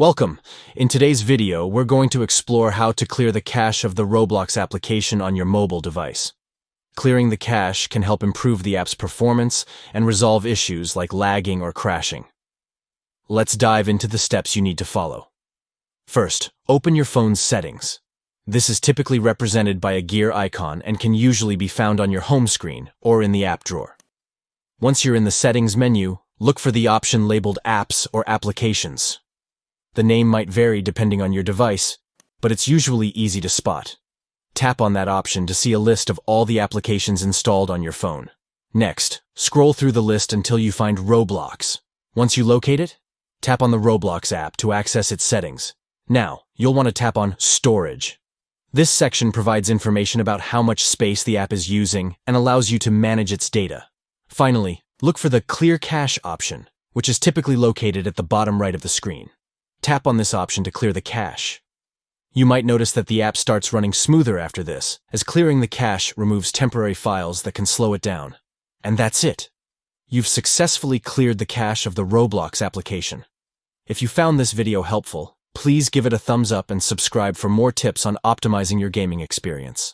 Welcome! In today's video, we're going to explore how to clear the cache of the Roblox application on your mobile device. Clearing the cache can help improve the app's performance and resolve issues like lagging or crashing. Let's dive into the steps you need to follow. First, open your phone's settings. This is typically represented by a gear icon and can usually be found on your home screen or in the app drawer. Once you're in the settings menu, look for the option labeled Apps or Applications. The name might vary depending on your device, but it's usually easy to spot. Tap on that option to see a list of all the applications installed on your phone. Next, scroll through the list until you find Roblox. Once you locate it, tap on the Roblox app to access its settings. Now, you'll want to tap on Storage. This section provides information about how much space the app is using and allows you to manage its data. Finally, look for the Clear Cache option, which is typically located at the bottom right of the screen. Tap on this option to clear the cache. You might notice that the app starts running smoother after this, as clearing the cache removes temporary files that can slow it down. And that's it. You've successfully cleared the cache of the Roblox application. If you found this video helpful, please give it a thumbs up and subscribe for more tips on optimizing your gaming experience.